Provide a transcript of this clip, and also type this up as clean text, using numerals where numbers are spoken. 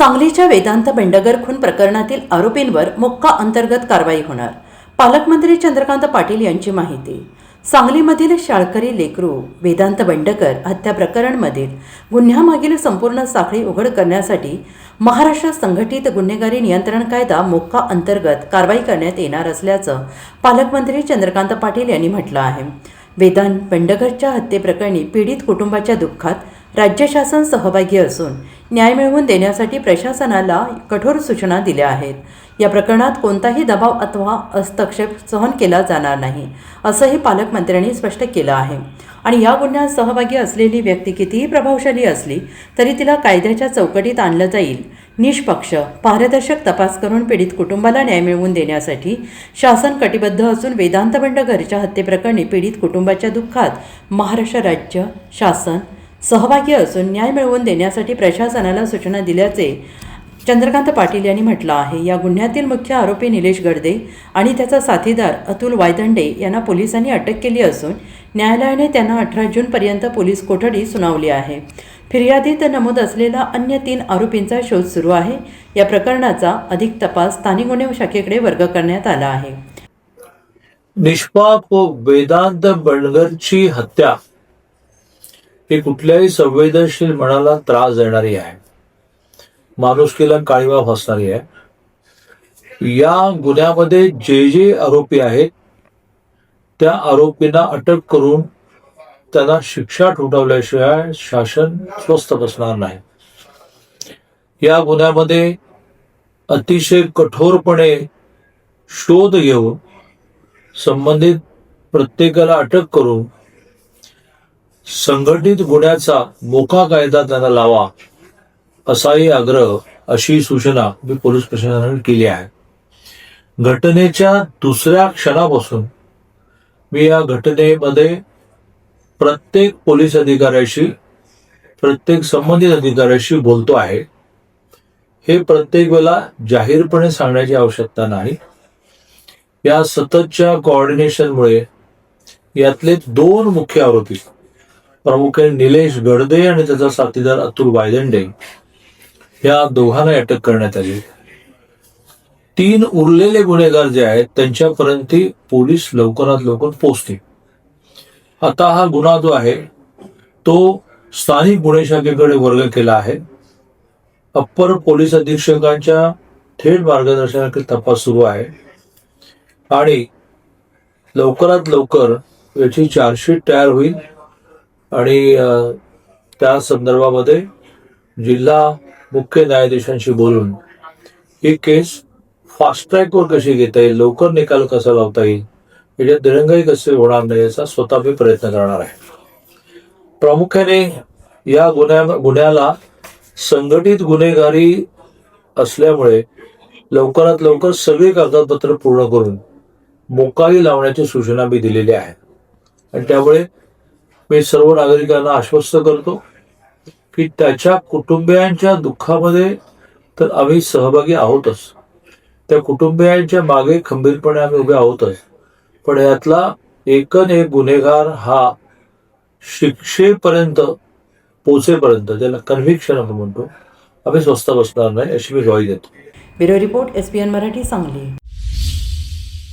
सांगलीच्या वेदांत बेंडगर खून प्रकरणातील आरोपींवर मोक्का अंतर्गत कारवाई होणार. पालकमंत्री चंद्रकांत पाटील यांची माहिती. सांगलीमधील शाळकरी लेकरू वेदांत बेंडकर हत्या प्रकरणमधील गुन्ह्यामागील संपूर्ण साखळी उघड करण्यासाठी महाराष्ट्र संघटित गुन्हेगारी नियंत्रण कायदा मोक्का अंतर्गत कारवाई करण्यात येणार असल्याचं पालकमंत्री चंद्रकांत पाटील यांनी म्हटलं आहे. वेदांत बेंडकरच्या हत्येप्रकरणी पीडित कुटुंबाच्या दुःखात राज्य शासन सहभागी असून न्याय मिळवून देण्यासाठी प्रशासनाला कठोर सूचना दिल्या आहेत. या प्रकरणात कोणताही दबाव अथवा हस्तक्षेप सहन केला जाणार नाही असंही पालकमंत्र्यांनी स्पष्ट केलं आहे. आणि या गुन्ह्यात सहभागी असलेली व्यक्ती कितीही प्रभावशाली असली तरी तिला कायद्याच्या चौकटीत आणलं जाईल. निष्पक्ष पारदर्शक तपास करून पीडित कुटुंबाला न्याय मिळवून देण्यासाठी शासन कटिबद्ध असून वेदांत बेंडकरच्या हत्येप्रकरणी पीडित कुटुंबाच्या दुःखात महाराष्ट्र राज्य शासन सहभागी असून न्याय मिळवून देण्यासाठी प्रशासनाला सूचना दिल्याचे चंद्रकांत पाटील यांनी म्हटलं आहे. या गुन्ह्यातील मुख्य आरोपी निलेश गडदे आणि त्याचा साथीदार अतुल वायदंडे यांना पोलिसांनी अटक केली असून न्यायालयाने त्यांना 18 जूनपर्यंत पोलीस कोठडी सुनावली आहे. फिर्यादीत नमूद असलेल्या अन्य 3 आरोपींचा शोध सुरू आहे. या प्रकरणाचा अधिक तपास स्थानिक गुन्हे शाखेकडे वर्ग करण्यात आला आहे. निष्पाप वेदांत बेंडकरची हत्या ही कुठल्याही संवेदनशील मनाला त्रास देणारी आहे, माणुसकीला काळीमा फासणारी आहे. या गुन्ह्यामध्ये जे आरोपी आहेत त्या आरोपींना अटक करून त्यांना शिक्षा ठोठावल्याशिवाय शासन स्वस्थ बसणार नाही. या गुन्ह्यामध्ये अतिशय कठोरपणे शोध घेऊन संबंधित प्रत्येकाला अटक करून संघटित गुन्ह्याचा मोका कायदा त्यांना लावा असाही आग्रह, अशी सूचना मी पोलीस प्रशासनाने केली आहे. घटनेच्या दुसऱ्या क्षणापासून मी या घटनेमध्ये प्रत्येक पोलीस अधिकाऱ्याशी, प्रत्येक संबंधित अधिकाऱ्याशी बोलतो आहे. हे प्रत्येक वेळेला जाहीरपणे सांगण्याची आवश्यकता नाही. या सततच्या कोऑर्डिनेशनमुळे यातले 2 मुख्य आरोपी, प्रामुख्याने निलेश गडदे आणि त्याचा साथीदार अतुल वायदंडे, या दोघांना अटक करण्यात आली. 3 उरलेले गुन्हेगार जे आहेत त्यांच्यापर्यंत पोलीस लवकरात लवकर पोहोचतील. आता हा गुन्हा जो आहे तो स्थानिक गुन्हे शाखेकडे वर्ग केला आहे. अप्पर पोलीस अधीक्षकांच्या थेट मार्गदर्शनाखाली तपास सुरू आहे आणि लवकरात लवकर याची चार्जशीट तयार होईल आणि त्या संदर्भामध्ये जिल्हा मुख्य न्यायाधीशांशी बोलून ही केस फास्ट ट्रॅकवर कशी घेता येईल, लवकर निकाल कसा लावता येईल, याच्यात दिरंगाई कसे होणार नाही याचा स्वतः मी प्रयत्न करणार आहे. प्रामुख्याने या गुन्ह्याला संघटित गुन्हेगारी असल्यामुळे लवकरात लवकर सगळी कागदपत्र पूर्ण करून मोकाही लावण्याची सूचना मी दिलेली आहे. आणि त्यामुळे मी सर्व नागरिकांना आश्वस्त करतो की त्याच्या कुटुंबियांच्या दुःखामध्ये तर आम्ही सहभागी आहोतच, त्या कुटुंबियांच्या मागे खंबीरपणे आम्ही उभे आहोतच. पण यातला एकन एक गुन्हेगार हा शिक्षेपर्यंत पोचेपर्यंत, ज्याला कन्व्हिक्शन आपण म्हणतो, आम्ही स्वस्थ बसणार नाही अशी मी ग्वाही देतो. Bureau report SPN Marathi, Sangli.